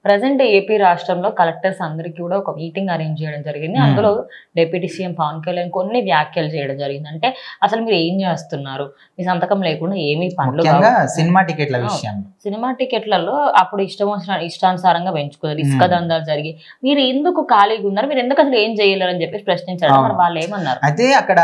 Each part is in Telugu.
ప్రెజెంట్ ఏపీ రాష్ట్రంలో కలెక్టర్స్ అందరికీ కూడా ఒక మీటింగ్ అరేంజ్ చేయడం జరిగింది. అందులో డిప్యూటీ సీఎం పవన్ కళ్యాణ్ కొన్ని వ్యాఖ్యలు చేయడం జరిగింది. అంటే అసలు మీరు ఏం చేస్తున్నారు, మీ సంతకం లేకుండా ఏమీ పనులు సినిమా టికెట్ల విషయం, సినిమా టికెట్లలో అప్పుడు ఇష్టానుసారంగా పెంచుకున్నారు, ఇసుక దందాలు జరిగి మీరు ఎందుకు ఖాళీగా ఉన్నారు, మీరు ఎందుకు అసలు ఏం చేయలేరని చెప్పేసి ప్రశ్నించారు. మరి వాళ్ళు ఏమన్నారు? అయితే అక్కడ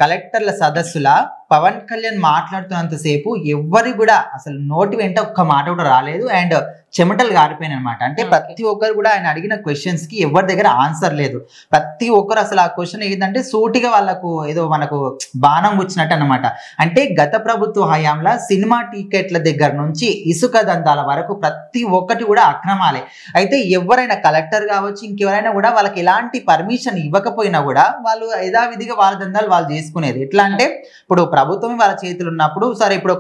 కలెక్టర్ల సదస్సుల పవన్ కళ్యాణ్ మాట్లాడుతున్నంతసేపు ఎవ్వరి కూడా అసలు నోటి వెంట ఒక్క మాట కూడా రాలేదు. అండ్ చెమటలు గారిపోయినాయి అనమాట. అంటే ప్రతి ఒక్కరు కూడా ఆయన అడిగిన క్వశ్చన్స్ కి ఎవరి దగ్గర ఆన్సర్ లేదు. ప్రతి ఒక్కరు అసలు ఆ క్వశ్చన్ ఏంటంటే సూటిగా వాళ్ళకు ఏదో మనకు బాణం వచ్చినట్టు అనమాట. అంటే గత ప్రభుత్వ హయాంలో సినిమా టికెట్ల దగ్గర నుంచి ఇసుక దందాల వరకు ప్రతి ఒక్కటి కూడా అక్రమాలే. అయితే ఎవరైనా కలెక్టర్ కావచ్చు, ఇంకెవరైనా కూడా వాళ్ళకి ఎలాంటి పర్మిషన్ ఇవ్వకపోయినా కూడా వాళ్ళు యథావిధిగా వాళ్ళ దందాలు వాళ్ళు చేసుకునేది. ఎట్లా అంటే ఇప్పుడు ప్రభుత్వం వాళ్ళ చేతులు ఉన్నప్పుడు సరే ఇప్పుడు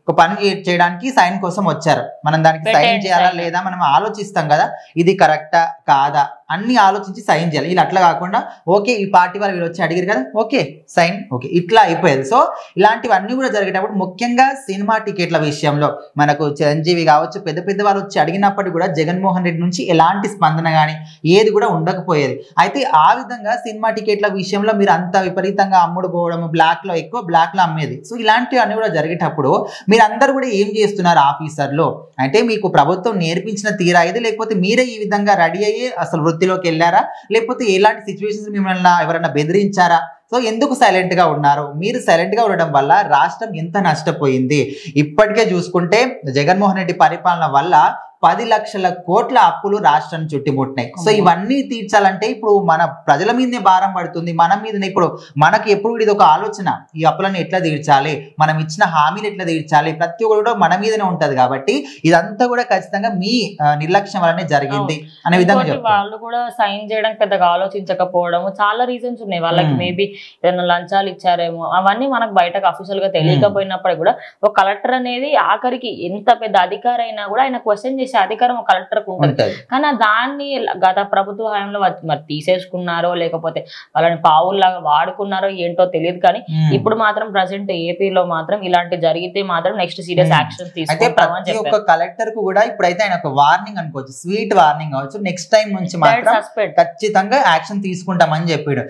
ఒక పని చేయడానికి సైన్ కోసం వచ్చారు, మనం దానికి సైన్ చేయాలా లేదా మనం ఆలోచిస్తాం కదా, ఇది కరెక్టా కాదా అన్ని ఆలోచించి సైన్ చేయాలి. ఇలా అట్లా కాకుండా ఓకే ఈ పార్టీ వాళ్ళు వీళ్ళు వచ్చి అడిగారు కదా ఓకే సైన్ ఓకే ఇట్లా అయిపోయేది. సో ఇలాంటివన్నీ కూడా జరిగేటప్పుడు ముఖ్యంగా సినిమా టికెట్ల విషయంలో మనకు చిరంజీవి కావచ్చు పెద్ద పెద్ద వాళ్ళు వచ్చి అడిగినప్పటికీ కూడా జగన్మోహన్ రెడ్డి నుంచి ఎలాంటి స్పందన కానీ ఏది కూడా ఉండకపోయేది. అయితే ఆ విధంగా సినిమా టికెట్ల విషయంలో మీరు అంత విపరీతంగా అమ్ముడు పోవడం, బ్లాక్లో ఎక్కువ బ్లాక్లో అమ్మేది. సో ఇలాంటివన్నీ కూడా జరిగేటప్పుడు మీరందరూ కూడా ఏం చేస్తున్నారు ఆఫీసర్లో అంటే మీకు ప్రభుత్వం నేర్పించిన తీరా ఇది, లేకపోతే మీరే ఈ విధంగా రెడీ అయ్యి అసలు వృత్తిలోకి వెళ్ళారా, లేకపోతే ఎలాంటి సిచ్యువేషన్స్ మిమ్మల్ని ఎవరైనా బెదిరించారా? సో ఎందుకు సైలెంట్ గా ఉన్నారు? మీరు సైలెంట్ గా ఉండడం వల్ల రాష్ట్రం ఎంత నష్టపోయింది. ఇప్పటికే చూసుకుంటే జగన్మోహన్ రెడ్డి పరిపాలన వల్ల 10 లక్షల కోట్ల అప్పులు రాష్ట్రాన్ని చుట్టుముట్టినాయి. సో ఇవన్నీ తీర్చాలంటే ఇప్పుడు మన ప్రజల మీదనే భారం పడుతుంది, మన మీదనే. ఇప్పుడు మనకి ఎప్పుడు ఇది ఒక ఆలోచన, ఈ అప్పులను ఎట్లా తీర్చాలి, మనం ఇచ్చిన హామీలు ఎట్లా తీర్చాలి, ప్రతి ఒక్కరు కూడా మన మీదనే ఉంటది. కాబట్టి ఇదంతా కూడా ఖచ్చితంగా మీ నిర్లక్ష్యం వల్లనే జరిగింది అనే విధంగా వాళ్ళు కూడా సైన్ చేయడానికి పెద్దగా ఆలోచించకపోవడం చాలా రీజన్స్ ఉన్నాయి. వాళ్ళకి మేబీ ఏదైనా లంచాలు ఇచ్చారేమో, అవన్నీ మనకు బయటకు అఫీషియల్ గా తెలియకపోయినప్పుడు కూడా ఒక కలెక్టర్ అనేది ఆఖరికి ఎంత పెద్ద అధికారి అయినా కూడా ఆయన క్వశ్చన్ అధికారం కలెక్టర్ కు ఉంటుంది. కానీ దాన్ని గత ప్రభుత్వ హయాంలో మరి తీసేసుకున్నారో లేకపోతే వాళ్ళని పావుల్లాగా వాడుకున్నారో ఏంటో తెలియదు. కానీ ఇప్పుడు మాత్రం ప్రజెంట్ ఏపీలో మాత్రం ఇలాంటి జరిగితే మాత్రం నెక్స్ట్ సీరియస్ యాక్షన్ తీసుకుంటామని చెప్పారు. ఒక కలెక్టర్ కు కూడా ఇప్పుడైతే ఆయన ఒక వార్నింగ్ అనుకోవచ్చు, స్వీట్ వార్నింగ్ అవచ్చు, నెక్స్ట్ టైం నుంచి మాత్రం ఖచ్చితంగా యాక్షన్ తీసుకుంటామని చెప్పాడు.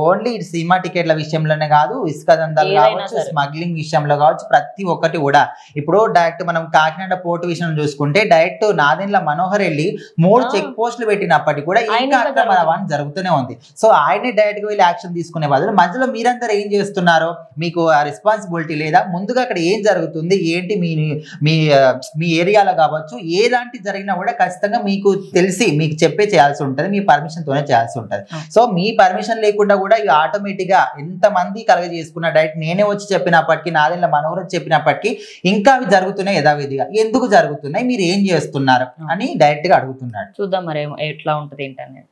ఓన్లీ సినిమా టికెట్ల విషయంలోనే కాదు, ఇసుక దందాలు కావచ్చు, స్మగ్లింగ్ విషయంలో కావచ్చు, ప్రతి ఒక్కటి కూడా. ఇప్పుడు డైరెక్ట్ మనం కాకినాడ పోర్టు విషయం చూసుకుంటే డైరెక్ట్ నాదెండ్ల మనోహర్ వెళ్ళి 3 చెక్ పోస్టులు పెట్టినప్పటికీ కూడా ఇంకా అక్రమం జరుగుతూనే ఉంది. సో ఆయనే డైరెక్ట్ గా వెళ్ళి యాక్షన్ తీసుకునే బదులు మధ్యలో మీరందరూ ఏం చేస్తున్నారో, మీకు ఆ రెస్పాన్సిబిలిటీ లేదా? ముందుగా అక్కడ ఏం జరుగుతుంది ఏంటి మీ ఏరియాలో కావచ్చు, ఏలాంటి జరిగినా కూడా ఖచ్చితంగా మీకు తెలిసి మీకు చేయాల్సి ఉంటుంది, మీ పర్మిషన్ తోనే చేయాల్సి ఉంటుంది. సో మీ పర్మిషన్ లేకుండా కూడా ఇవి ఆటోమేటిక్ గా ఎంతమంది కలగజేసుకున్న డైరెక్ట్ నేనే వచ్చి చెప్పినప్పటికీ, నాదెండ్ల మనోహర్ చెప్పినప్పటికీ ఇంకా అవి జరుగుతున్నాయి యథావిధిగా. ఎందుకు జరుగుతున్నాయి, మీరు ఏం చేస్తున్నారు అని డైరెక్ట్ గా అడుగుతున్నాడు. చూద్దాం మరి ఎట్లా ఉంటది ఏంటనేది.